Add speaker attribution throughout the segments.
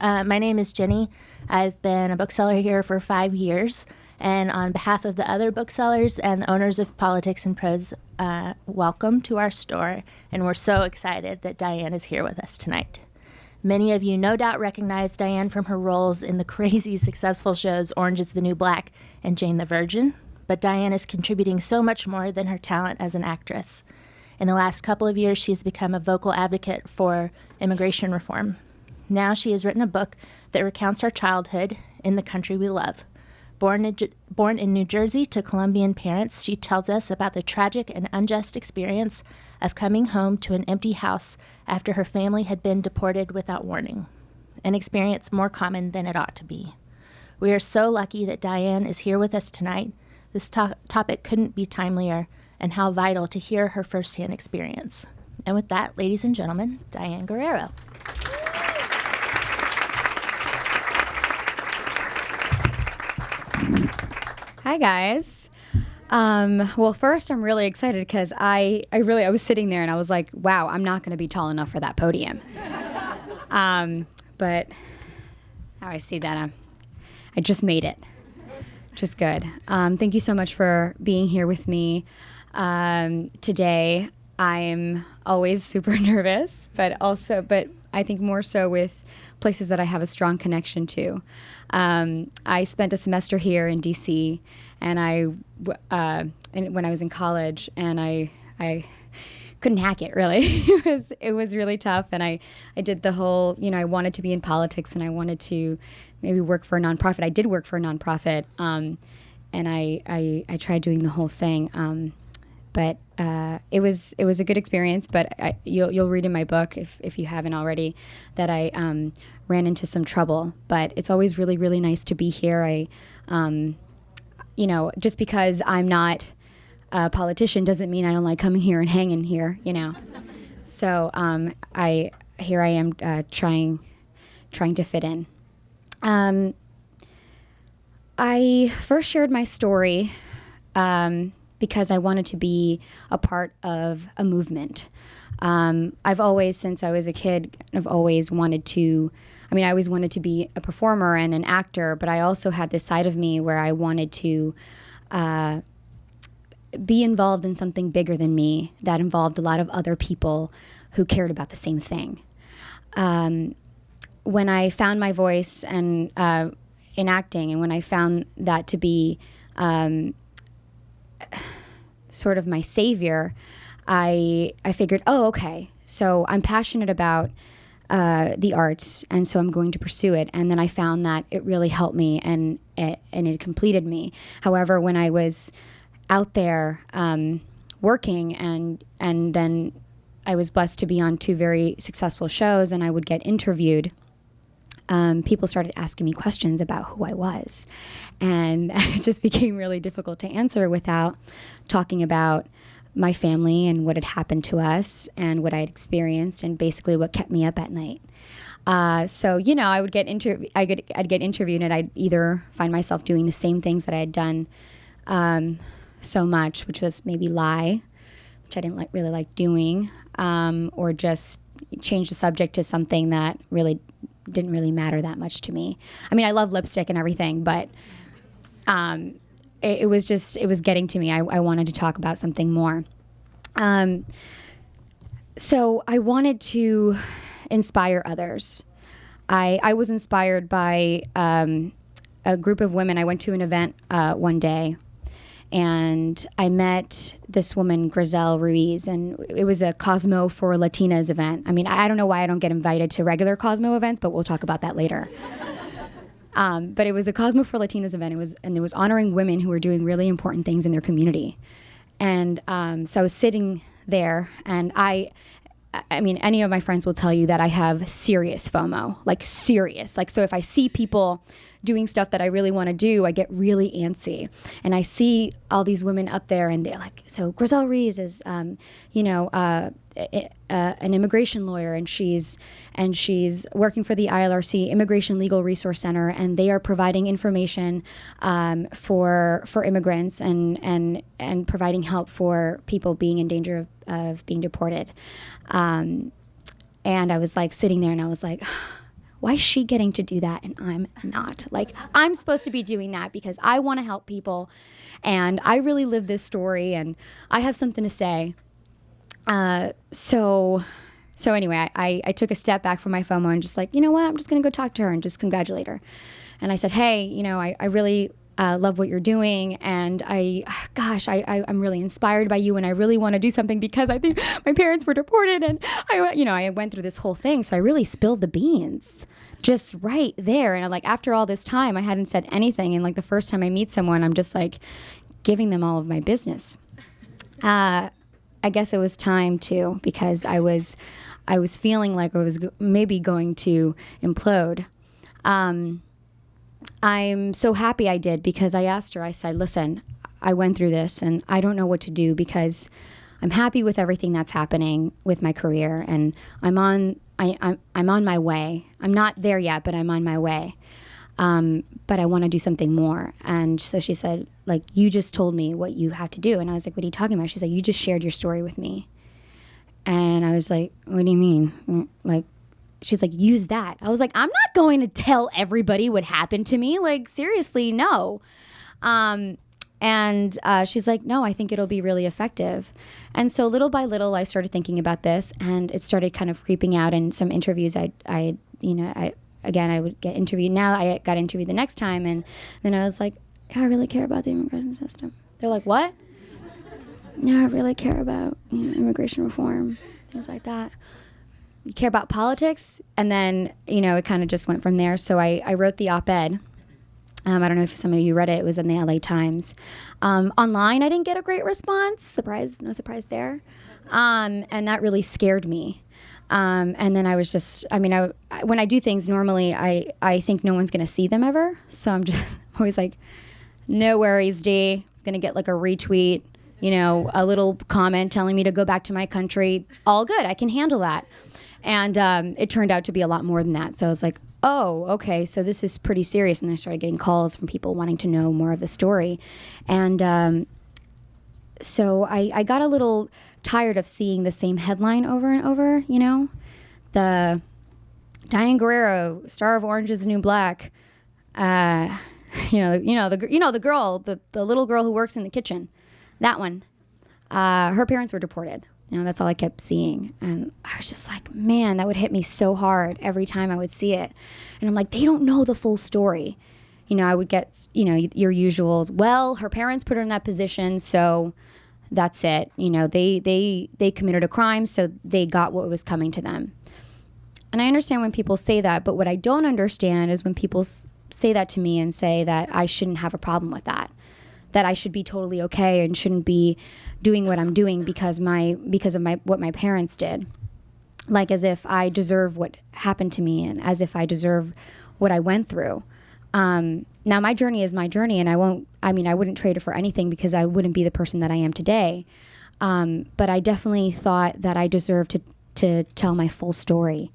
Speaker 1: My name is Jenny. I've been a bookseller here for 5 years. And on behalf of the other booksellers and the owners of Politics and Prose, welcome to our store. And we're so excited that Diane is here with us tonight. Many of you no doubt recognize Diane from her roles in the crazy successful shows Orange is the New Black and Jane the Virgin. But Diane is contributing so much more than her talent as an actress. In the last couple of years, she has become a vocal advocate for immigration reform. Now she has written a book that recounts her childhood in the country we love. Born in New Jersey to Colombian parents, she tells us about the tragic and unjust experience of coming home to an empty house after her family had been deported without warning, an experience more common than it ought to be. We are so lucky that Diane is here with us tonight. This topic couldn't be timelier, and how vital to hear her firsthand experience. And with that, ladies and gentlemen, Diane Guerrero.
Speaker 2: Hi, guys. Well, first, I'm really excited because I was sitting there and I was like, wow, I'm not going to be tall enough for that podium. But now I see that I just made it, which is good. Thank you so much for being here with me today. I'm always super nervous, but I think more so with places that I have a strong connection to. I spent a semester here in DC, and when I was in college, and I couldn't hack it really. it was really tough, and I did the whole, I wanted to be in politics, and I wanted to maybe work for a nonprofit. I did work for a nonprofit, and I tried doing the whole thing. But it was a good experience. But you'll read in my book, if you haven't already, that I ran into some trouble. But it's always really, really nice to be here. Just because I'm not a politician doesn't mean I don't like coming here and hanging here. So I am trying to fit in. I first shared my story because I wanted to be a part of a movement. I've always, since I was a kid, I always wanted to be a performer and an actor, but I also had this side of me where I wanted to be involved in something bigger than me that involved a lot of other people who cared about the same thing. When I found my voice and in acting, and when I found that to be sort of my savior, I figured, okay, so I'm passionate about the arts, and so I'm going to pursue it. And then I found that it really helped me, and it completed me. However, when I was out there working, and then I was blessed to be on 2 very successful shows, and I would get interviewed, people started asking me questions about who I was. And it just became really difficult to answer without talking about my family and what had happened to us and what I had experienced and basically what kept me up at night. So I would I'd get interviewed, and I'd either find myself doing the same things that I had done so much, which was maybe lie, which I didn't really like doing, or just change the subject to something that really didn't really matter that much to me. I mean, I love lipstick and everything, but it was getting to me. I wanted to talk about something more. So I wanted to inspire others. I was inspired by a group of women. I went to an event one day, and I met this woman, Grizel Ruiz, and it was a Cosmo for Latinas event. I mean, I don't know why I don't get invited to regular Cosmo events, but we'll talk about that later. But it was a Cosmo for Latinas event. It was honoring women who were doing really important things in their community. And so I was sitting there, and I mean, any of my friends will tell you that I have serious FOMO, like serious. Like, so if I see people doing stuff that I really want to do, I get really antsy. And I see all these women up there, and they're like, so Grizel Ruiz is, an immigration lawyer, and she's working for the ILRC, Immigrant Legal Resource Center, and they are providing information for immigrants and providing help for people being in danger of being deported. And I was like sitting there, and I was like, why is she getting to do that and I'm not? Like, I'm supposed to be doing that because I want to help people and I really live this story and I have something to say. So anyway, I took a step back from my FOMO and just like, you know what, I'm just going to go talk to her and just congratulate her. And I said, hey, you know, I really love what you're doing, and I'm really inspired by you, and I really want to do something because I think my parents were deported, and I went through this whole thing, so I really spilled the beans just right there. And I'm like, after all this time, I hadn't said anything, and like the first time I meet someone, I'm just like giving them all of my business. I guess it was time to, because I was feeling like I was maybe going to implode. I'm so happy I did, because I asked her, I said, listen, I went through this and I don't know what to do because I'm happy with everything that's happening with my career, and I'm on my way. I'm not there yet, but I'm on my way. But I want to do something more. And so she said, like, you just told me what you have to do. And I was like, what are you talking about? She's like, you just shared your story with me. And I was like, what do you mean? Like, she's like, use that. I was like, I'm not going to tell everybody what happened to me. Like, seriously, no. And she's like, no, I think it'll be really effective. And so little by little, I started thinking about this, and it started kind of creeping out in some interviews. I would get interviewed. Now I got interviewed the next time, and then I was like, yeah, I really care about the immigration system. They're like, what? Yeah, I really care about immigration reform, things like that. You care about politics? And then, it kind of just went from there. So I wrote the op-ed. I don't know if some of you read it. It was in the LA Times. Online, I didn't get a great response. Surprise, no surprise there. And that really scared me. And then I was just, when I do things normally, I think no one's going to see them ever. So I'm just always like, no worries, D. It's going to get like a retweet, a little comment telling me to go back to my country. All good. I can handle that. And it turned out to be a lot more than that. So I was like, oh, okay, so this is pretty serious. And then I started getting calls from people wanting to know more of the story. And so I got a little tired of seeing the same headline over and over, the Diane Guerrero, star of Orange is the New Black, the girl, the little girl who works in the kitchen, that one, her parents were deported. That's all I kept seeing. And I was just like, man, that would hit me so hard every time I would see it. And I'm like, they don't know the full story. I would get, your usuals. Well, her parents put her in that position, so that's it. They committed a crime, so they got what was coming to them. And I understand when people say that, but what I don't understand is when people say that to me and say that I shouldn't have a problem with that I should be totally okay and shouldn't be doing what I'm doing because of what my parents did. Like as if I deserve what happened to me and as if I deserve what I went through. Now my journey is my journey, and I wouldn't trade it for anything because I wouldn't be the person that I am today. But I definitely thought that I deserved to tell my full story.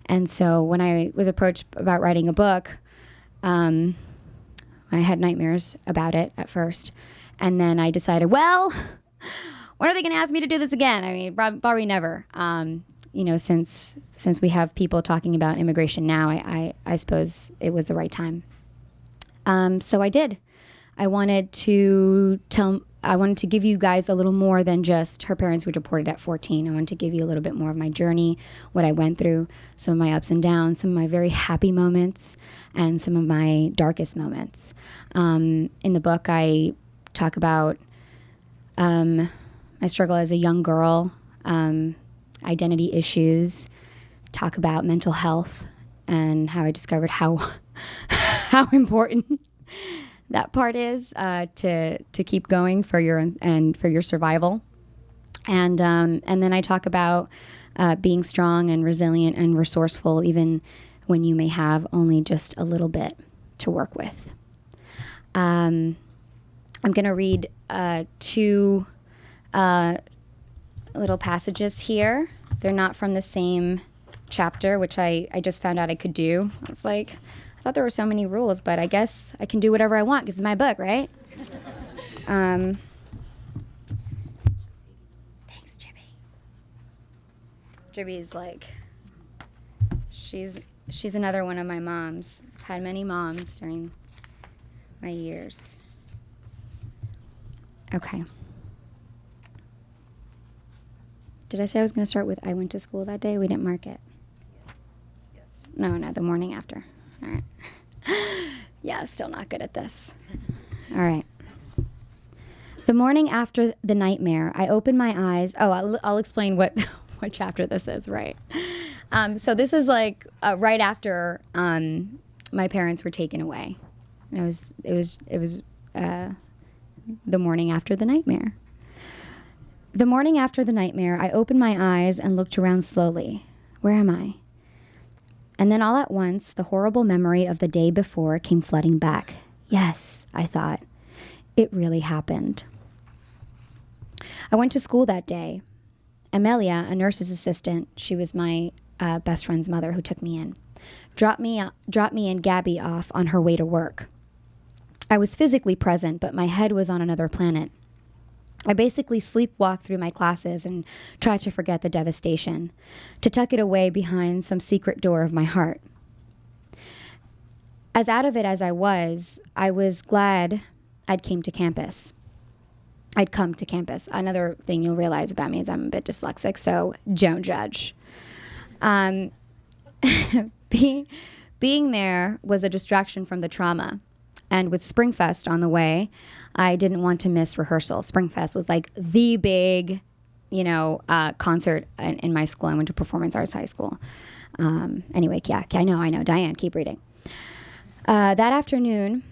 Speaker 2: And so when I was approached about writing a book, I had nightmares about it at first. And then I decided, well, when are they going to ask me to do this again? Probably never. Since we have people talking about immigration now, I suppose it was the right time. So I did. I wanted to give you guys a little more than just her parents were deported at 14. I wanted to give you a little bit more of my journey, what I went through, some of my ups and downs, some of my very happy moments, and some of my darkest moments. In the book, I talk about my struggle as a young girl, identity issues, talk about mental health, and how I discovered how important that part is to keep going for your survival, and then I talk about being strong and resilient and resourceful even when you may have only just a little bit to work with. I'm going to read two little passages here. They're not from the same chapter, which I just found out I could do. I was like, I thought there were so many rules, but I guess I can do whatever I want because it's my book, right? Thanks, Jibby. Jibby's like, she's She's another one of my moms. I've had many moms during my years. Okay. Did I say I was going to start with I went to school that day? We didn't mark it.
Speaker 3: Yes.
Speaker 2: No, the morning after. All right. Yeah, still not good at this. All right. The morning after the nightmare, I opened my eyes. Oh, I'll explain what chapter this is, right? So this is like right after my parents were taken away. It was the morning after the nightmare. The morning after the nightmare, I opened my eyes and looked around slowly. Where am I? And then all at once, the horrible memory of the day before came flooding back. Yes, I thought. It really happened. I went to school that day. Amelia, a nurse's assistant, she was my best friend's mother who took me in, dropped me and Gabby off on her way to work. I was physically present, but my head was on another planet. I basically sleepwalked through my classes and tried to forget the devastation, to tuck it away behind some secret door of my heart. As out of it as I was glad I'd come to campus. Another thing you'll realize about me is I'm a bit dyslexic, so don't judge. Being there was a distraction from the trauma. And with Springfest on the way, I didn't want to miss rehearsal. Springfest was like the big, concert in my school. I went to Performance Arts High School. Anyway, yeah, I know. Diane, keep reading. That afternoon,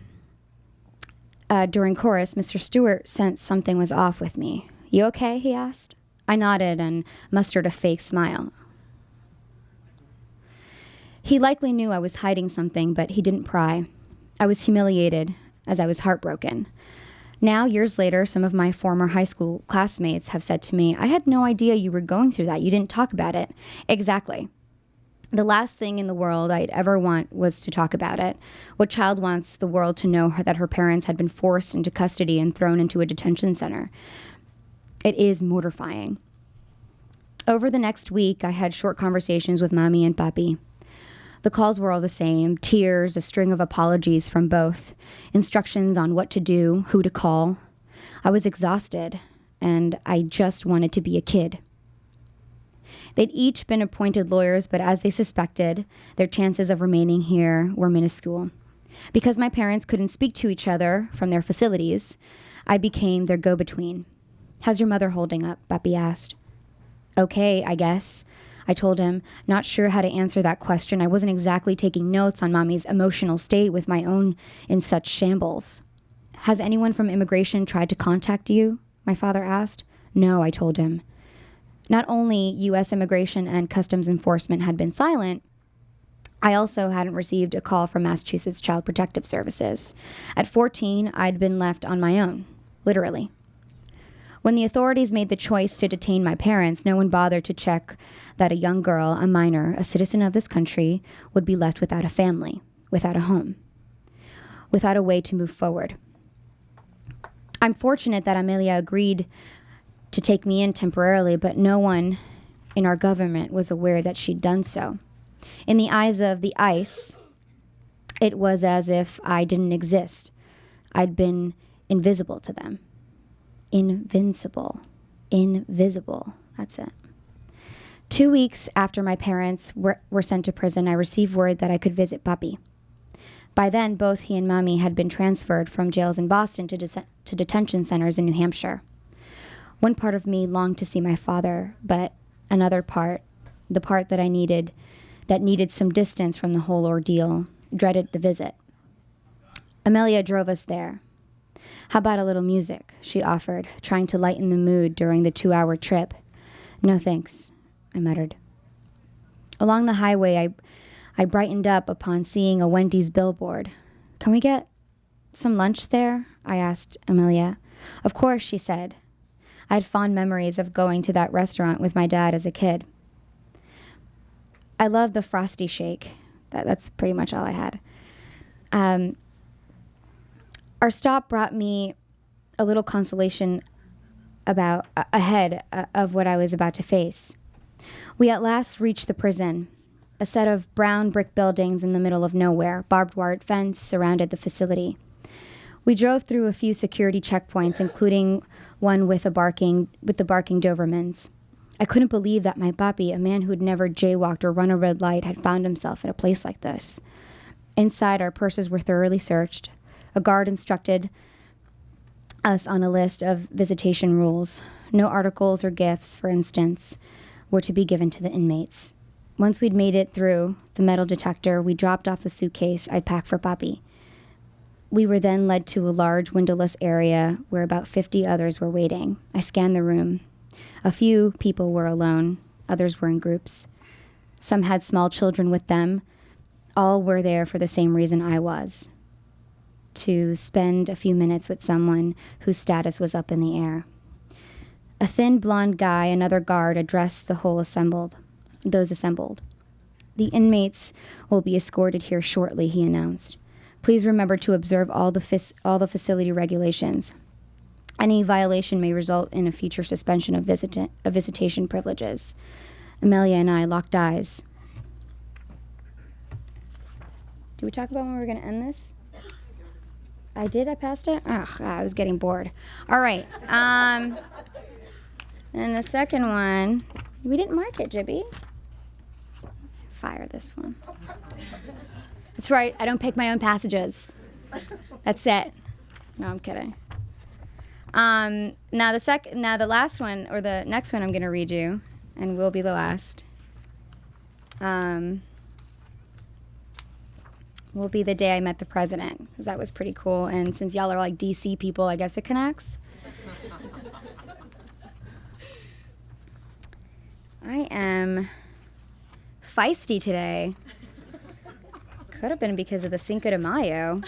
Speaker 2: during chorus, Mr. Stewart sensed something was off with me. You okay? He asked. I nodded and mustered a fake smile. He likely knew I was hiding something, but he didn't pry. I was humiliated, as I was heartbroken. Now, years later, some of my former high school classmates have said to me, I had no idea you were going through that. You didn't talk about it. Exactly. The last thing in the world I'd ever want was to talk about it. What child wants the world to know that her parents had been forced into custody and thrown into a detention center? It is mortifying. Over the next week, I had short conversations with Mommy and Papi. The calls were all the same, tears, a string of apologies from both, instructions on what to do, who to call. I was exhausted, and I just wanted to be a kid. They'd each been appointed lawyers, but as they suspected, their chances of remaining here were minuscule. Because my parents couldn't speak to each other from their facilities, I became their go-between. How's your mother holding up? Papi asked. Okay, I guess. I told him, not sure how to answer that question. I wasn't exactly taking notes on Mommy's emotional state with my own in such shambles. Has anyone from immigration tried to contact you? My father asked. No, I told him. Not only U.S. Immigration and Customs Enforcement had been silent, I also hadn't received a call from Massachusetts Child Protective Services. At 14, I'd been left on my own, literally. When the authorities made the choice to detain my parents, no one bothered to check that a young girl, a minor, a citizen of this country, would be left without a family, without a home, without a way to move forward. I'm fortunate that Amelia agreed to take me in temporarily, but no one in our government was aware that she'd done so. In the eyes of the ICE, it was as if I didn't exist. I'd been invisible to them. Invisible. That's it. 2 weeks after my parents were sent to prison, I received word that I could visit Papi. By then, both he and Mommy had been transferred from jails in Boston to detention centers in New Hampshire. One part of me longed to see my father, but another part, the part that needed some distance from the whole ordeal, dreaded the visit. Amelia drove us there. How about a little music? She offered, trying to lighten the mood during the 2-hour trip. No thanks, I muttered. Along the highway, I brightened up upon seeing a Wendy's billboard. Can we get some lunch there? I asked Amelia. Of course, she said. I had fond memories of going to that restaurant with my dad as a kid. I loved the Frosty shake. That's pretty much all I had. Our stop brought me a little consolation ahead of what I was about to face. We at last reached the prison. a set of brown brick buildings in the middle of nowhere. Barbed wire fence surrounded the facility. We drove through a few security checkpoints, including one with the barking Dobermans. I couldn't believe that my papi, a man who'd never jaywalked or run a red light, had found himself in a place like this. Inside, our purses were thoroughly searched. A guard instructed us on a list of visitation rules. No articles or gifts, for instance, were to be given to the inmates. Once we'd made it through the metal detector, we dropped off the suitcase I'd packed for papi. We were then led to a large windowless area where about 50 others were waiting. I scanned the room. A few people were alone. Others were in groups. Some had small children with them. All were there for the same reason I was, to spend a few minutes with someone whose status was up in the air. A thin blonde guy, another guard, addressed those assembled. The inmates will be escorted here shortly, he announced. Please remember to observe all the facility regulations. Any violation may result in a future suspension of visitation privileges. Amelia and I locked eyes. Did we talk about when we were going to end this? I did? I passed it? Ugh, I was getting bored. All right. And the second one, we didn't mark it, Jibby. Fire this one. That's right. I don't pick my own passages. That's it. No, I'm kidding. Now the last one, or the next one I'm going to read you, and will be the last, will be the day I met the president, because that was pretty cool. And since y'all are like DC people, I guess it connects. I am feisty today. Could have been because of the Cinco de Mayo,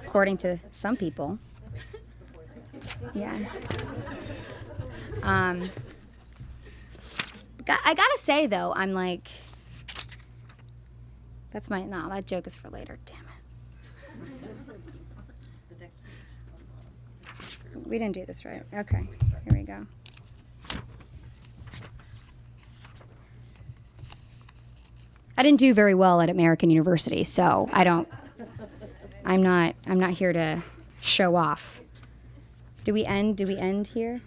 Speaker 2: according to some people. Yeah. I gotta say though, I'm like, that joke is for later. Damn it. We didn't do this right. Okay, here we go. I didn't do very well at American University, so I'm not here to show off. Do we end here?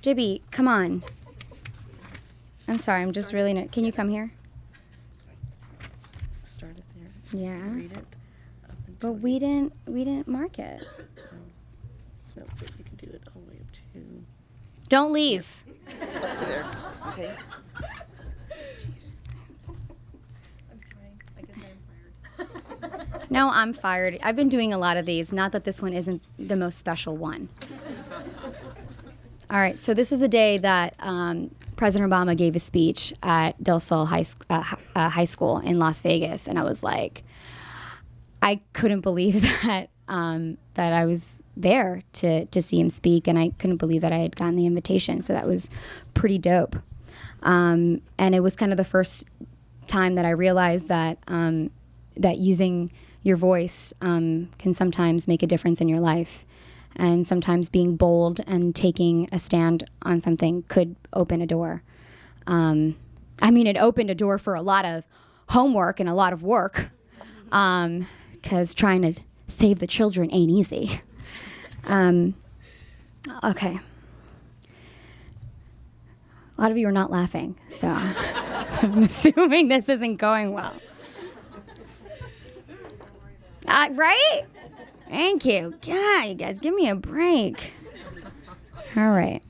Speaker 2: Jibby, come on. I'm sorry, I'm just really can you come here?
Speaker 3: Start it there.
Speaker 2: Yeah.
Speaker 3: Read it.
Speaker 2: But we didn't mark it.
Speaker 3: No, but you can do it all the way up to
Speaker 2: Don't leave.
Speaker 3: there. Okay.
Speaker 4: I'm sorry. I guess I'm fired.
Speaker 2: No, I'm fired. I've been doing a lot of these. Not that this one isn't the most special one. All right, so this is the day that President Obama gave a speech at Del Sol High School in Las Vegas, and I was like, I couldn't believe that that I was there to see him speak, and I couldn't believe that I had gotten the invitation. So that was pretty dope, and it was kind of the first time that I realized that that using your voice can sometimes make a difference in your life. And sometimes being bold and taking a stand on something could open a door. It opened a door for a lot of homework and a lot of work, because trying to save the children ain't easy. Okay. A lot of you are not laughing, so I'm assuming this isn't going well. Right? Thank you. God, you guys, give me a break. All right.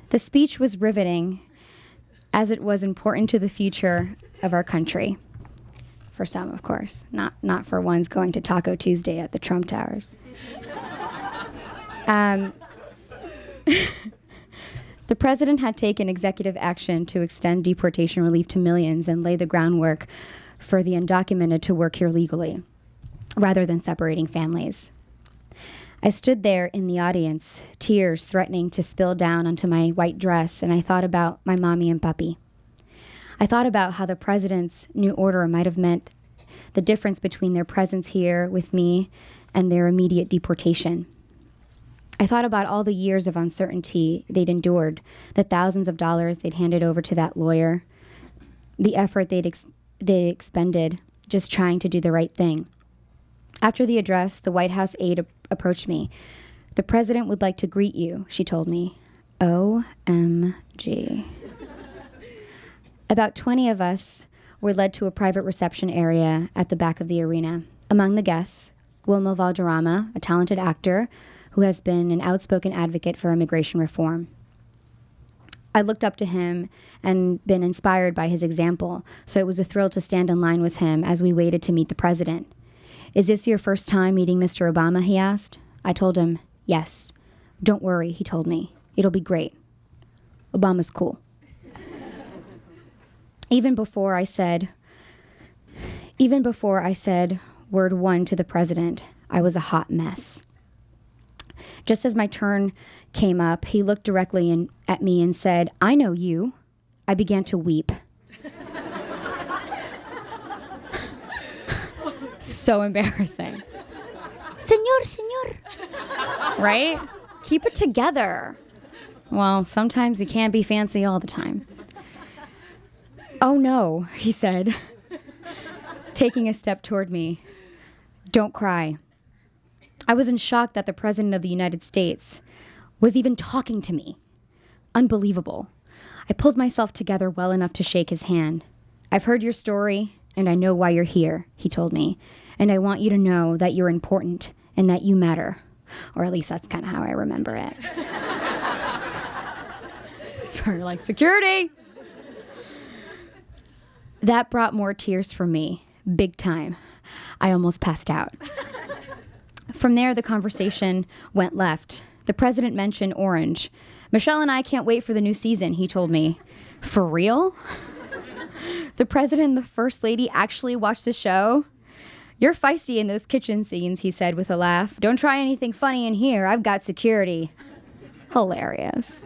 Speaker 2: The speech was riveting, as it was important to the future of our country. For some, of course. Not for ones going to Taco Tuesday at the Trump Towers. The president had taken executive action to extend deportation relief to millions and lay the groundwork for the undocumented to work here legally, rather than separating families. I stood there in the audience, tears threatening to spill down onto my white dress, and I thought about my mommy and puppy. I thought about how the president's new order might have meant the difference between their presence here with me and their immediate deportation. I thought about all the years of uncertainty they'd endured, the thousands of dollars they'd handed over to that lawyer, the effort they'd they expended just trying to do the right thing. After the address, the White House aide approached me. "The president would like to greet you," she told me. OMG. About 20 of us were led to a private reception area at the back of the arena. Among the guests, Wilma Valderrama, a talented actor who has been an outspoken advocate for immigration reform. I looked up to him and been inspired by his example, so it was a thrill to stand in line with him as we waited to meet the president. "Is this your first time meeting Mr. Obama?" he asked. I told him, "Yes." "Don't worry," he told me. "It'll be great. Obama's cool." Even before I said word one to the president, I was a hot mess. Just as my turn came up, he looked directly at me and said, "I know you." I began to weep. So embarrassing. Señor. Right? Keep it together. Well, sometimes you can't be fancy all the time. "Oh no," he said, taking a step toward me. "Don't cry." I was in shock that the President of the United States was even talking to me. Unbelievable. I pulled myself together well enough to shake his hand. "I've heard your story, and I know why you're here," he told me. "And I want you to know that you're important and that you matter." Or at least that's kind of how I remember it. It's for like security. That brought more tears from me, big time. I almost passed out. From there, the conversation went left. The president mentioned Orange. "Michelle and I can't wait for the new season," he told me. "For real?" The president and the first lady actually watched the show? "You're feisty in those kitchen scenes," he said with a laugh. "Don't try anything funny in here. I've got security." Hilarious.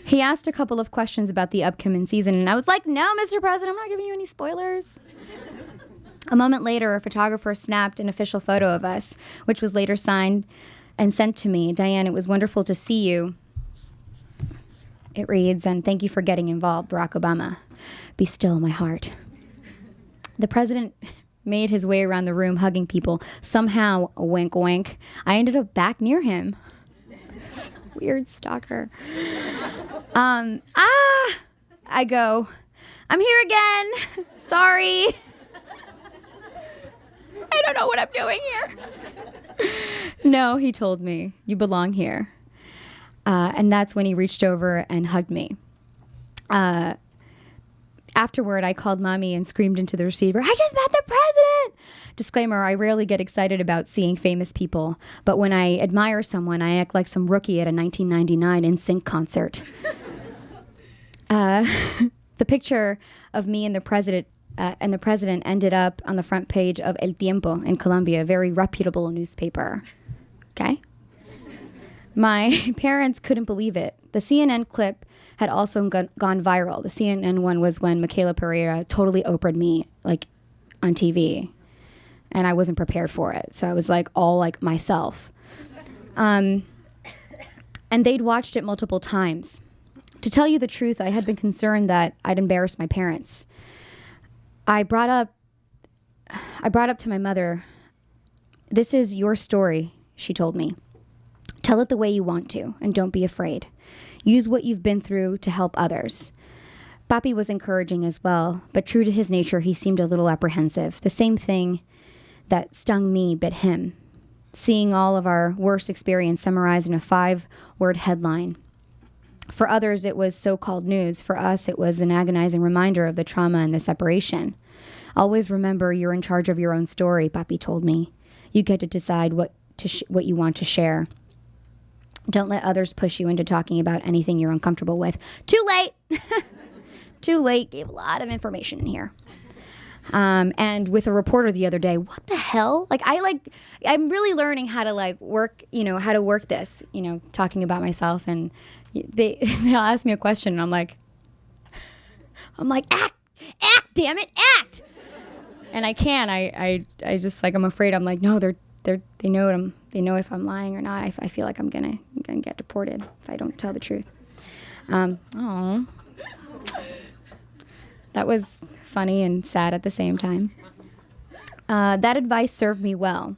Speaker 2: He asked a couple of questions about the upcoming season, and I was like, "No, Mr. President, I'm not giving you any spoilers." A moment later, a photographer snapped an official photo of us, which was later signed and sent to me. "Diane, it was wonderful to see you." It reads, "And thank you for getting involved, Barack Obama. Be still, my heart." The president made his way around the room hugging people. Somehow, wink, wink, I ended up back near him. Weird stalker. I go, "I'm here again. Sorry. I don't know what I'm doing here." "No," he told me, "you belong here." And that's when he reached over and hugged me. Afterward, I called mommy and screamed into the receiver, "I just met the president!" Disclaimer, I rarely get excited about seeing famous people, but when I admire someone, I act like some rookie at a 1999 NSYNC concert. The picture of me and the president ended up on the front page of El Tiempo in Colombia, a very reputable newspaper. Okay? My parents couldn't believe it. The CNN clip had also gone viral. The CNN one was when Michaela Pereira totally Oprah'd me, like, on TV. And I wasn't prepared for it. So I was, like, all, like, myself. And they'd watched it multiple times. To tell you the truth, I had been concerned that I'd embarrass my parents. I brought up to my mother, "This is your story," she told me. "Tell it the way you want to, and don't be afraid. Use what you've been through to help others." Papi was encouraging as well, but true to his nature, he seemed a little apprehensive. The same thing that stung me bit him. Seeing all of our worst experience summarized in a 5-word headline. For others, it was so-called news. For us, it was an agonizing reminder of the trauma and the separation. "Always remember you're in charge of your own story," Papi told me. "You get to decide what you want to share. Don't let others push you into talking about anything you're uncomfortable with." Too late. Too late. Gave a lot of information in here. And with a reporter the other day, what the hell? I'm really learning how to work this, talking about myself. And they'll ask me a question and I'm like, act, damn it, act. And I can't, I just I'm afraid. I'm like, no, they know they know if I'm lying or not. I feel like I'm gonna get deported if I don't tell the truth. That was funny and sad at the same time. That advice served me well.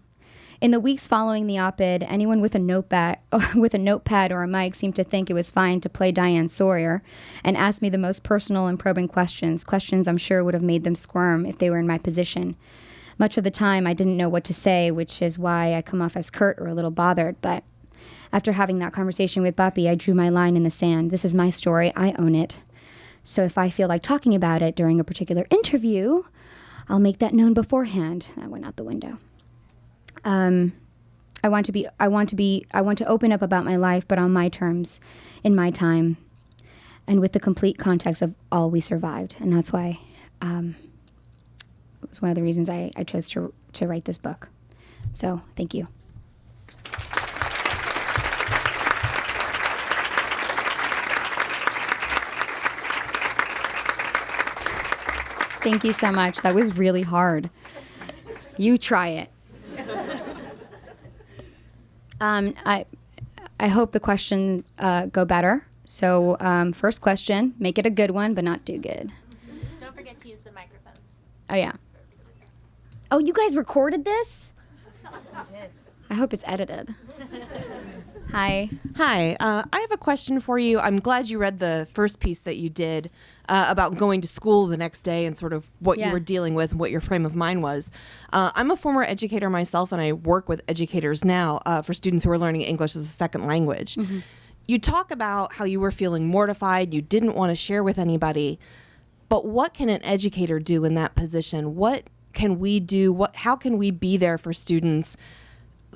Speaker 2: In the weeks following the op-ed, anyone with a notepad or a mic seemed to think it was fine to play Diane Sawyer and ask me the most personal and probing questions I'm sure would have made them squirm if they were in my position. Much of the time, I didn't know what to say, which is why I come off as curt or a little bothered. But after having that conversation with Papi, I drew my line in the sand. This is my story. I own it. So if I feel like talking about it during a particular interview, I'll make that known beforehand. That went out the window. I want to open up about my life, but on my terms, in my time, and with the complete context of all we survived. And that's why it was one of the reasons I chose to write this book. So thank you. Thank you so much. That was really hard. You try it. I hope the questions go better. So first question, make it a good one, but not too good.
Speaker 1: Don't forget to use the microphones.
Speaker 2: Oh, yeah. Oh, you guys recorded this?
Speaker 1: We did.
Speaker 2: I hope it's edited. Hi.
Speaker 5: Hi, I have a question for you. I'm glad you read the first piece that you did about going to school the next day and sort of what you were dealing with and what your frame of mind was. I'm a former educator myself, and I work with educators now for students who are learning English as a second language. Mm-hmm. You talk about how you were feeling mortified, you didn't want to share with anybody, but what can an educator do in that position? What can we do? How can we be there for students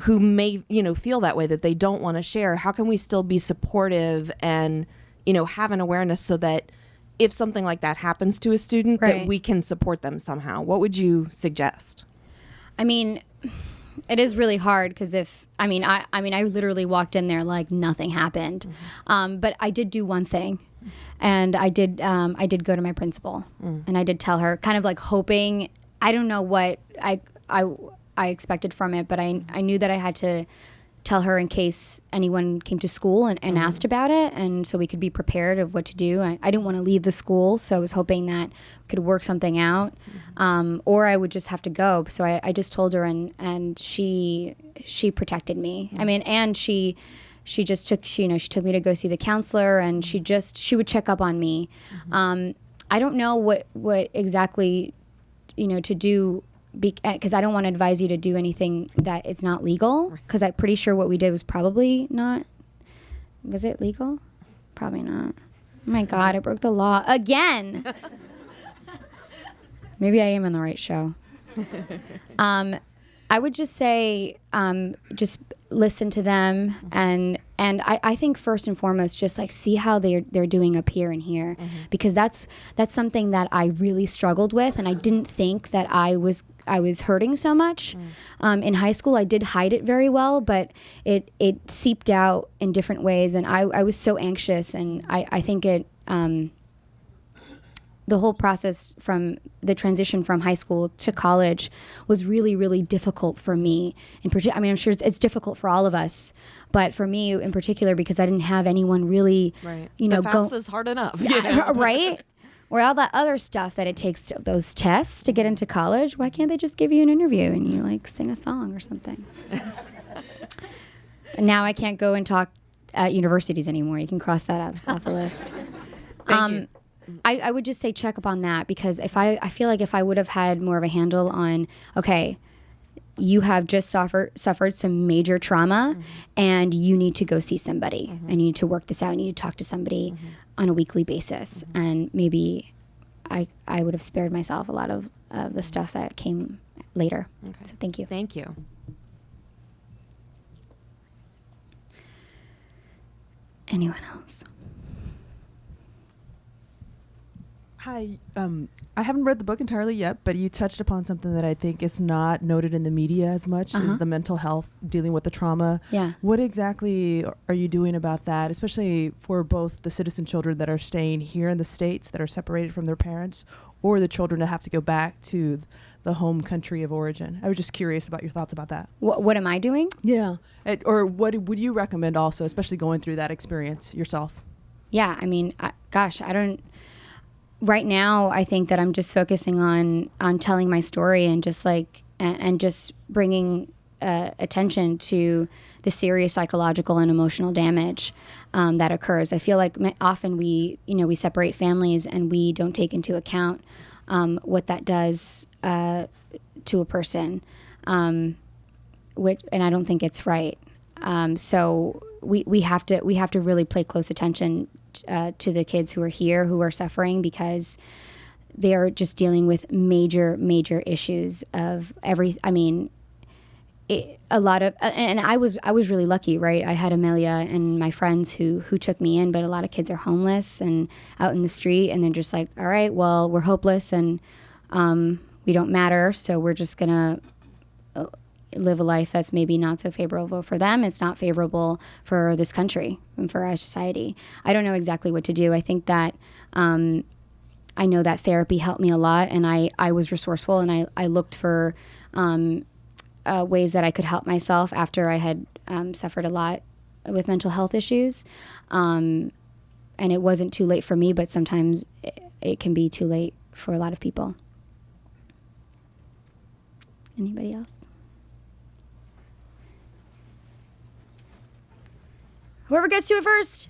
Speaker 5: who may, feel that way, that they don't want to share? How can we still be supportive and, have an awareness so that if something like that happens to a student, that we can support them somehow? What would you suggest?
Speaker 2: I mean, it is really hard because I literally walked in there like nothing happened. Mm-hmm. But I did do one thing, and I did go to my principal, and I did tell her, kind of like hoping, I don't know what I expected from it, but I knew that I had to tell her in case anyone came to school and asked about it, and so we could be prepared of what to do. I didn't want to leave the school, so I was hoping that we could work something out, or I would just have to go. So I just told her, and she protected me. I mean, and she just took, she took me to go see the counselor, and she would check up on me. I don't know what exactly, to do, because I don't want to advise you to do anything that is not legal, because I'm pretty sure what we did was probably not. Was it legal? Probably not. Oh my God, I broke the law again. Maybe I am in the right show. I would just say, just listen to them, and I think first and foremost, just like see how they're doing up here and here, because that's something that I really struggled with, and I didn't think that I was hurting so much. In high school, I did hide it very well, but it seeped out in different ways, and I was so anxious, and I think it. The whole process from the transition from high school to college was really, really difficult for me. I mean, I'm sure it's difficult for all of us, but for me in particular, because I didn't have anyone really,
Speaker 5: the FAFSA is hard enough,
Speaker 2: right? Or all that other stuff that it takes, those tests to get into college. Why can't they just give you an interview and you like sing a song or something? And now I can't go and talk at universities anymore. You can cross that off the list.
Speaker 5: Thank you.
Speaker 2: I would just say check up on that, because I feel like if I would have had more of a handle on, okay, you have just suffered some major trauma, and you need to go see somebody, and you need to work this out, and you need to talk to somebody on a weekly basis, and maybe I would have spared myself a lot of the stuff that came later. Okay. So thank you.
Speaker 5: Thank you.
Speaker 2: Anyone else?
Speaker 6: Hi, I haven't read the book entirely yet, but you touched upon something that I think is not noted in the media as much, is the mental health, dealing with the trauma.
Speaker 2: Yeah.
Speaker 6: What exactly are you doing about that, especially for both the citizen children that are staying here in the States that are separated from their parents, or the children that have to go back to the home country of origin? I was just curious about your thoughts about that.
Speaker 2: What am I doing?
Speaker 6: Yeah. Or what would you recommend also, especially going through that experience yourself?
Speaker 2: Yeah, I mean, right now, I think that I'm just focusing on telling my story and just just bringing attention to the serious psychological and emotional damage that occurs. I feel like often we separate families and we don't take into account what that does to a person, and I don't think it's right. So we have to really pay close attention to the kids who are here, who are suffering, because they are just dealing with major issues of a lot of, and I was really lucky, right? I had Amelia and my friends who took me in, but a lot of kids are homeless and out in the street, and they're just like, all right, well, we're hopeless and we don't matter, so we're just gonna live a life that's maybe not so favorable for them. It's not favorable for this country and for our society. I don't know exactly what to do. I think that I know that therapy helped me a lot, and I was resourceful, and I looked for ways that I could help myself after I had suffered a lot with mental health issues. And it wasn't too late for me, but sometimes it can be too late for a lot of people. Anybody else? Whoever gets to it first.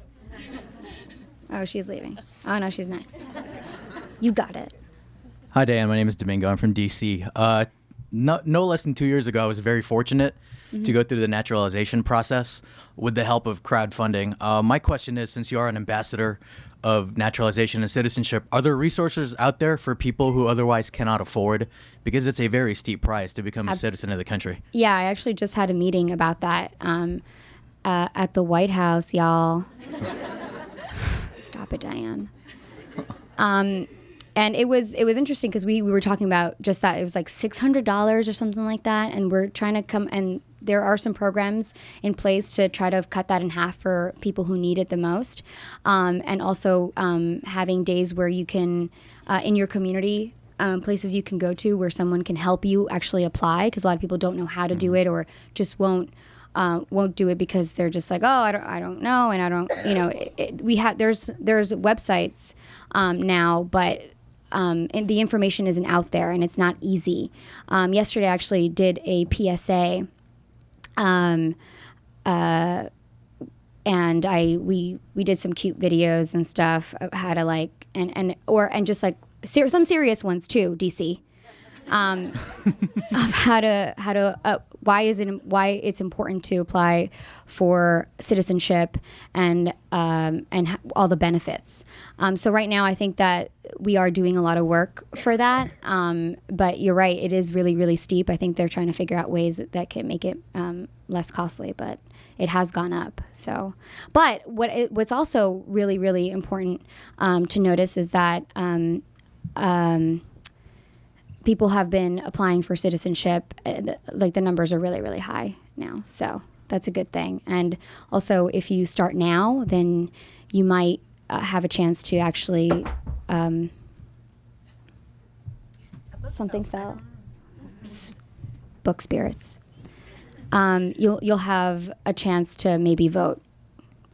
Speaker 2: Oh, she's leaving. Oh, no, she's next. You got it.
Speaker 7: Hi, Diane. My name is Domingo. I'm from D.C. No less than 2 years ago, I was very fortunate to go through the naturalization process with the help of crowdfunding. My question is, since you are an ambassador of naturalization and citizenship, are there resources out there for people who otherwise cannot afford? Because it's a very steep price to become a citizen of the country.
Speaker 2: Yeah, I actually just had a meeting about that at the White House, y'all. Stop it, Diane. And it was interesting because we were talking about just that. It was like $600 or something like that, and we're trying to come, and there are some programs in place to try to cut that in half for people who need it the most, and also having days where you can, in your community, places you can go to where someone can help you actually apply, because a lot of people don't know how to do it or just won't do it because they're just like, oh, I don't know, and I don't, there's websites now, but and the information isn't out there, and it's not easy. Yesterday, I actually did a PSA, and we did some cute videos and stuff of how to like and just like some serious ones too, DC. Of how to why it's important to apply for citizenship and all the benefits. So right now, I think that we are doing a lot of work for that. But you're right, it is really, really steep. I think they're trying to figure out ways that can make it less costly, but it has gone up. So, but what's also really, really important to notice is that people have been applying for citizenship. Like the numbers are really, really high now. So that's a good thing. And also, if you start now, then you might have a chance to actually. Something fell. Book spirits. You'll have a chance to maybe vote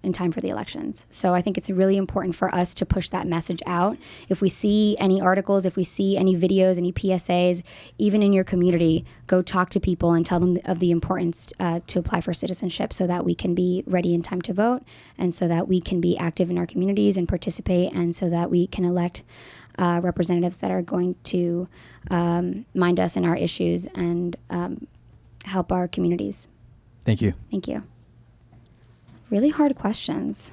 Speaker 2: in time for the elections. So I think it's really important for us to push that message out. If we see any articles, if we see any videos, any PSAs, even in your community, go talk to people and tell them of the importance to apply for citizenship so that we can be ready in time to vote, and so that we can be active in our communities and participate, and so that we can elect representatives that are going to mind us and our issues and help our communities.
Speaker 7: Thank you.
Speaker 2: Thank you. Really hard questions.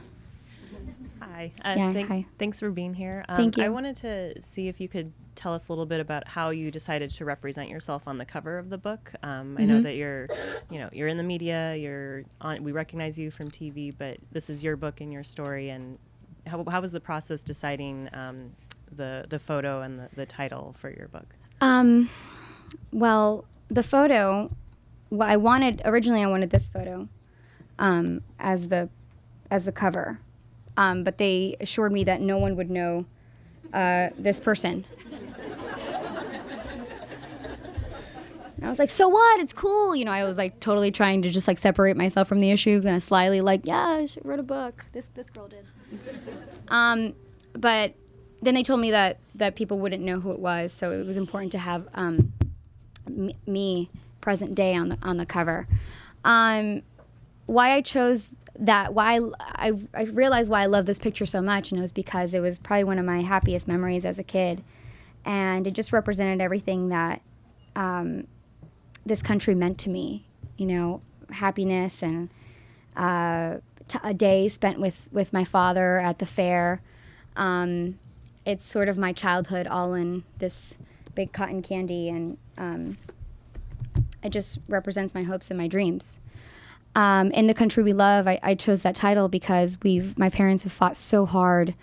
Speaker 8: Hi.
Speaker 2: Hi.
Speaker 8: Thanks for being here.
Speaker 2: Thank you.
Speaker 8: I wanted to see if you could tell us a little bit about how you decided to represent yourself on the cover of the book. I know that you're in the media. We recognize you from TV, but this is your book and your story. And how was the process deciding the photo and the title for your book?
Speaker 2: Well, the photo. Originally I wanted this photo as the cover, but they assured me that no one would know this person. And I was like, so what? It's cool. I was like totally trying to just like separate myself from the issue, kind of slyly like, yeah, I wrote a book. This girl did. But then they told me that people wouldn't know who it was, so it was important to have me present day on the cover. Why I chose that, why I realized why I love this picture so much, and it was because it was probably one of my happiest memories as a kid, and it just represented everything that this country meant to me. You know, happiness and a day spent with my father at the fair. It's sort of my childhood all in this big cotton candy, and it just represents my hopes and my dreams. In the country we love, I chose that title because my parents have fought so hard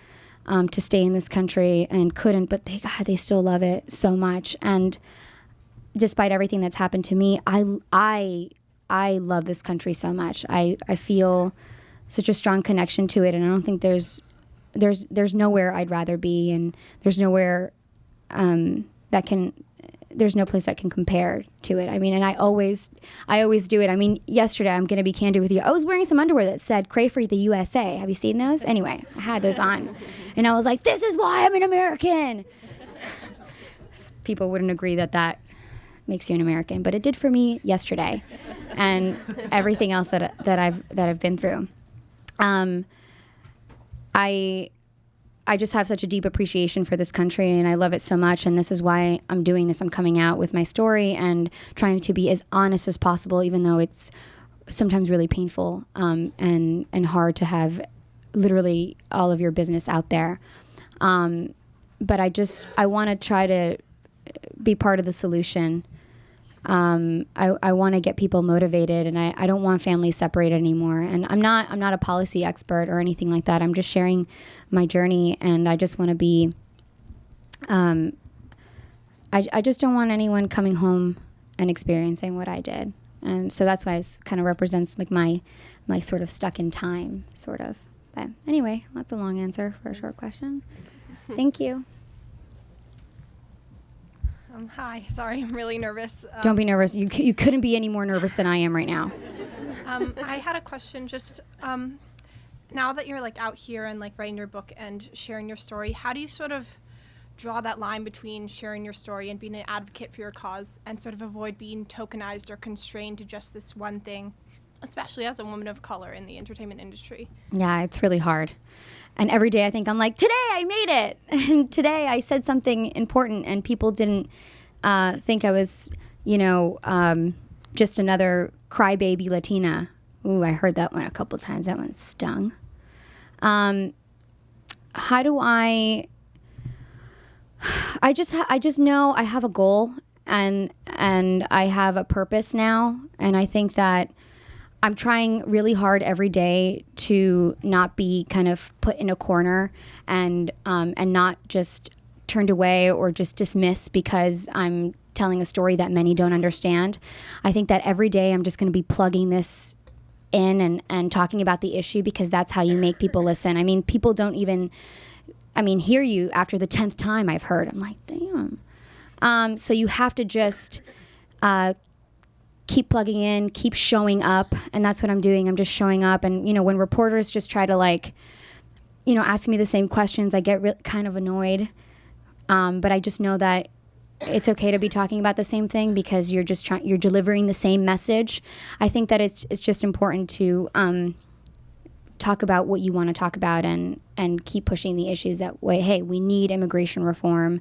Speaker 2: to stay in this country and couldn't, but they still love it so much. And despite everything that's happened to me, I love this country so much. I feel such a strong connection to it, and I don't think there's nowhere I'd rather be, and there's nowhere there's no place that can compare to it. I mean, and I always do it. I mean, yesterday, I'm going to be candid with you, I was wearing some underwear that said "Pray for the USA." Have you seen those? Anyway, I had those on, and I was like, this is why I'm an American. People wouldn't agree that makes you an American, but it did for me yesterday, and everything else that I've been through. I just have such a deep appreciation for this country, and I love it so much, and this is why I'm doing this. I'm coming out with my story and trying to be as honest as possible, even though it's sometimes really painful and hard to have literally all of your business out there. But I want to try to be part of the solution. I want to get people motivated, and I don't want families separated anymore. And I'm not a policy expert or anything like that. I'm just sharing my journey, and I just want to be. I just don't want anyone coming home and experiencing what I did, and so that's why it kind of represents like my sort of stuck in time, sort of. But anyway, that's a long answer for a short question. Thank you.
Speaker 4: Hi, sorry, I'm really nervous.
Speaker 2: Don't be nervous. You couldn't be any more nervous than I am right now.
Speaker 4: I had a question. Just now that you're like out here and like writing your book and sharing your story, how do you sort of draw that line between sharing your story and being an advocate for your cause, and sort of avoid being tokenized or constrained to just this one thing, especially as a woman of color in the entertainment industry?
Speaker 2: Yeah, it's really hard. And every day I think, I'm like, today I made it. And today I said something important, and people didn't think I was, just another crybaby Latina. Ooh, I heard that one a couple times. That one stung. How do I just know I have a goal, and I have a purpose now. And I think that I'm trying really hard every day to not be kind of put in a corner and not just turned away or just dismissed because I'm telling a story that many don't understand. I think that every day I'm just going to be plugging this in and talking about the issue, because that's how you make people listen. I mean, people don't even, hear you after the 10th time I've heard. I'm like, damn. So you have to just keep plugging in, keep showing up, and that's what I'm doing. I'm just showing up, and when reporters just try to ask me the same questions, I get kind of annoyed. But I just know that it's okay to be talking about the same thing, because you're delivering the same message. I think that it's just important to talk about what you want to talk about and keep pushing the issues that way. Hey, we need immigration reform.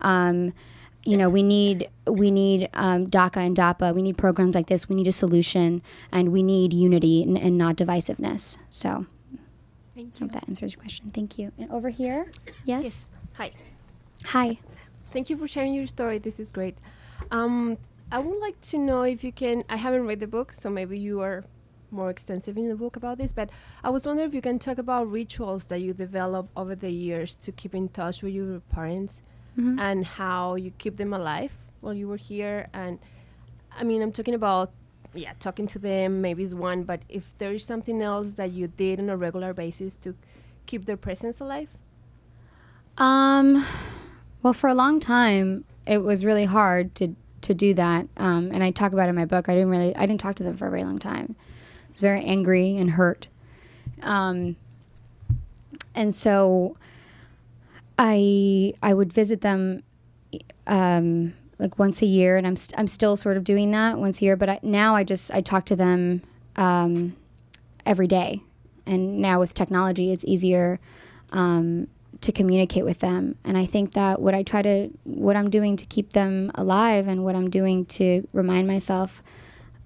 Speaker 2: We need DACA and DAPA. We need programs like this. We need a solution, and we need unity and not divisiveness. So,
Speaker 4: Thank
Speaker 2: I hope that answers your question. Thank you. And over here, yes.
Speaker 9: Hi.
Speaker 2: Hi.
Speaker 9: Thank you for sharing your story. This is great. I would like to know if you can, I haven't read the book, so maybe you are more extensive in the book about this, but I was wondering if you can talk about rituals that you developed over the years to keep in touch with your parents, and how you keep them alive while you were here. And I'm talking about, talking to them, maybe it's one, but if there is something else that you did on a regular basis to keep their presence alive?
Speaker 2: Well, for a long time, it was really hard to do that. And I talk about it in my book. I didn't talk to them for a very long time. I was very angry and hurt. And so I would visit them like once a year, and I'm still sort of doing that once a year. But now I talk to them every day, and now with technology, it's easier to communicate with them. And I think that what I'm doing to keep them alive, and what I'm doing to remind myself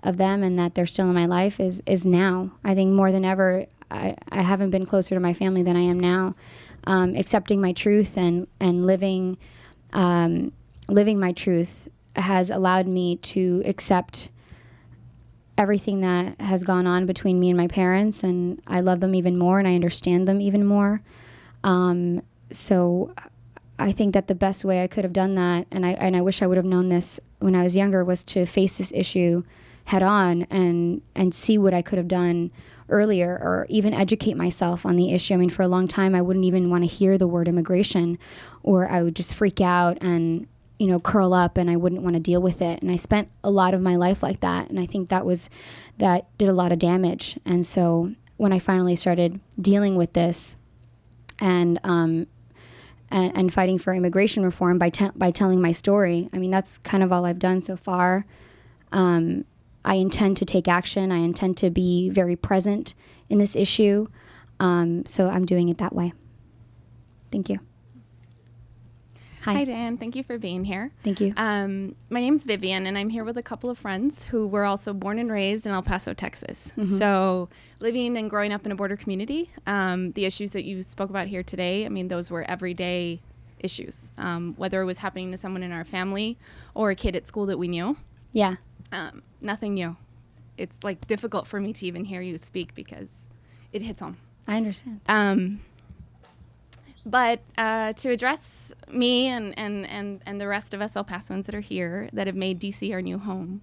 Speaker 2: of them and that they're still in my life is now. I think more than ever, I haven't been closer to my family than I am now. Accepting my truth and living my truth has allowed me to accept everything that has gone on between me and my parents, and I love them even more and I understand them even more. So I think that the best way I could have done that, and I wish I would have known this when I was younger, was to face this issue head on and see what I could have done earlier, or even educate myself on the issue. I mean, for a long time, I wouldn't even want to hear the word immigration, or I would just freak out and, curl up, and I wouldn't want to deal with it. And I spent a lot of my life like that. And I think that did a lot of damage. And so when I finally started dealing with this and fighting for immigration reform by telling my story, I mean, that's kind of all I've done so far. I intend to take action. I intend to be very present in this issue. So I'm doing it that way. Thank you.
Speaker 10: Hi, Dan. Thank you for being here.
Speaker 2: Thank you.
Speaker 10: My name's Vivian, and I'm here with a couple of friends who were also born and raised in El Paso, Texas.
Speaker 2: Mm-hmm.
Speaker 10: So living and growing up in a border community, the issues that you spoke about here today, I mean, those were everyday issues, whether it was happening to someone in our family or a kid at school that we knew.
Speaker 2: Yeah.
Speaker 10: Nothing new. It's like difficult for me to even hear you speak because it hits home.
Speaker 2: I understand.
Speaker 10: But to address me and the rest of us El Pasoans that are here that have made DC our new home,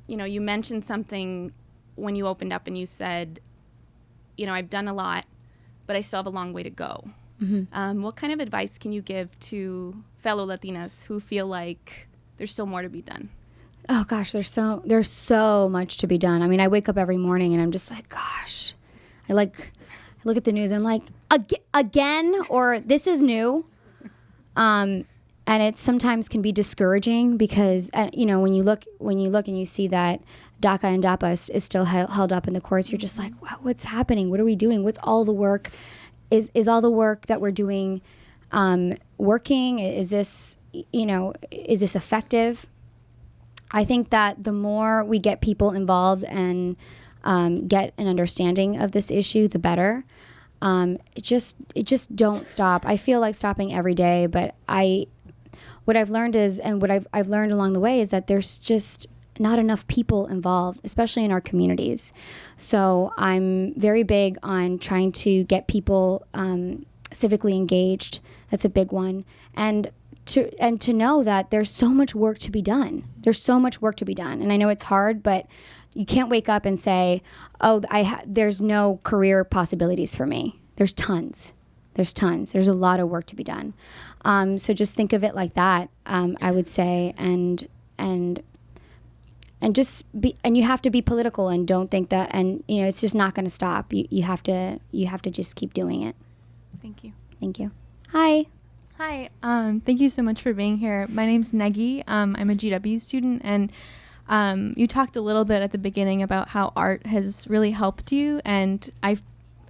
Speaker 10: you mentioned something when you opened up and you said, I've done a lot, but I still have a long way to go.
Speaker 2: Mm-hmm.
Speaker 10: What kind of advice can you give to fellow Latinas who feel like there's still more to be done?
Speaker 2: Oh gosh, there's so much to be done. I mean, I wake up every morning and I'm just like, gosh, I look at the news and I'm like, again, or this is new. And it sometimes can be discouraging because, when you look and you see that DACA and DAPA is still held up in the courts, you're just like, wow, what's happening? What are we doing? What's all the work? Is all the work that we're doing working? Is this effective? I think that the more we get people involved and get an understanding of this issue, the better. It just don't stop. I feel like stopping every day, but what I've learned is, and what I've learned along the way is that there's just not enough people involved, especially in our communities. So I'm very big on trying to get people civically engaged. That's a big one. And to know that there's so much work to be done. There's so much work to be done. And I know it's hard, but you can't wake up and say, oh, there's no career possibilities for me. There's tons. There's a lot of work to be done. So just think of it like that, I would say, and just be, and you have to be political and don't think that, and it's just not going to stop. You have to just keep doing it.
Speaker 10: Thank you.
Speaker 2: Thank you. Hi.
Speaker 11: Hi, thank you so much for being here. My name's Negi. I'm a GW student, and you talked a little bit at the beginning about how art has really helped you, and I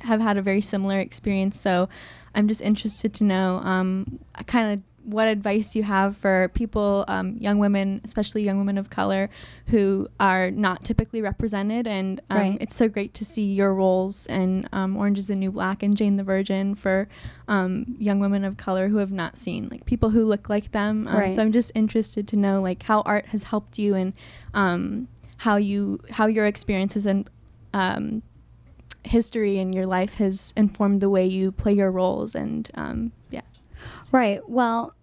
Speaker 11: have had a very similar experience, so I'm just interested to know kind of what advice you have for people, young women, especially young women of color, who are not typically represented. And
Speaker 2: Right.
Speaker 11: It's so great to see your roles in Orange is the New Black and Jane the Virgin for young women of color who have not seen people who look like them.
Speaker 2: Right.
Speaker 11: So I'm just interested to know how art has helped you and how your experiences and history in your life has informed the way you play your roles. And yeah.
Speaker 2: Right. Well,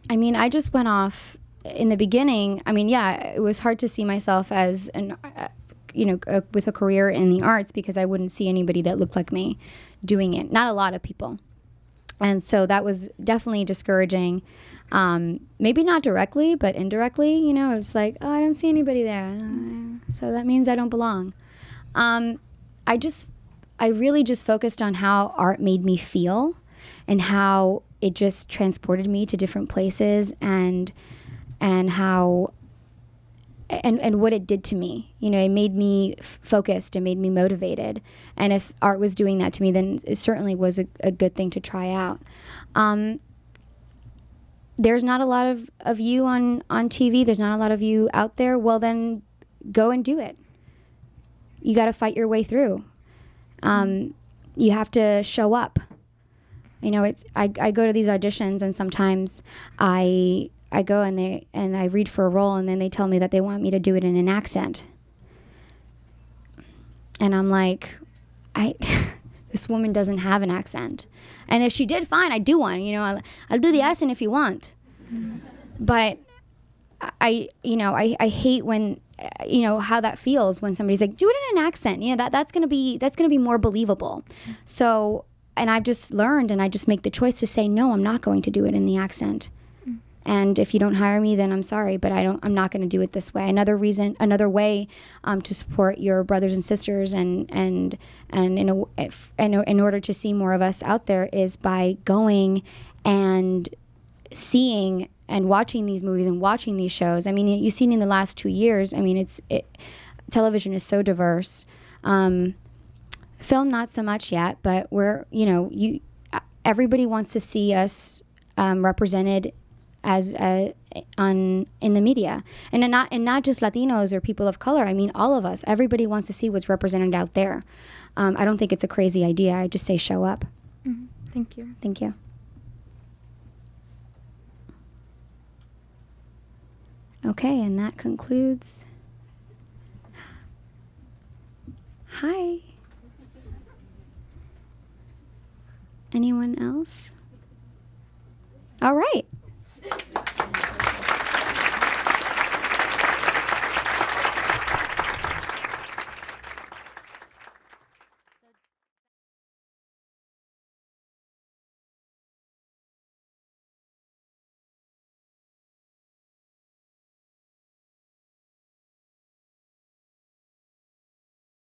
Speaker 2: I mean, I just went off in the beginning. I mean, yeah, it was hard to see myself as with a career in the arts because I wouldn't see anybody that looked like me doing it. Not a lot of people. And so that was definitely discouraging. Maybe not directly, but indirectly, it was like, oh, I don't see anybody there. So that means I don't belong. I really just focused on how art made me feel how it just transported me to different places, and how and what it did to me. You know, it made me focused, it made me motivated. And if art was doing that to me, then it certainly was a good thing to try out. There's not a lot of you on TV. There's not a lot of you out there. Well, then go and do it. You got to fight your way through. You have to show up. You know, I go to these auditions, and sometimes I go and I read for a role, and then they tell me that they want me to do it in an accent. And I'm like, this woman doesn't have an accent. And if she did, fine, I do one. You know, I'll do the accent if you want. But I hate when, you know, how that feels when somebody's like, do it in an accent. You know, that's gonna be more believable. So, and I've just learned, and I just make the choice to say, no, I'm not going to do it in the accent. And if you don't hire me, then I'm sorry, but I'm not going to do it this way. Another way to support your brothers and sisters and in order to see more of us out there is by going and seeing and watching these movies and watching these shows. I mean, you've seen in the last 2 years, I mean, television is so diverse. Film, not so much yet, but everybody wants to see us represented as in the media, and not just Latinos or people of color. I mean, all of us. Everybody wants to see what's represented out there. I don't think it's a crazy idea. I just say show up.
Speaker 11: Mm-hmm. Thank you.
Speaker 2: Thank you. Okay, and that concludes. Hi. Anyone else? All right.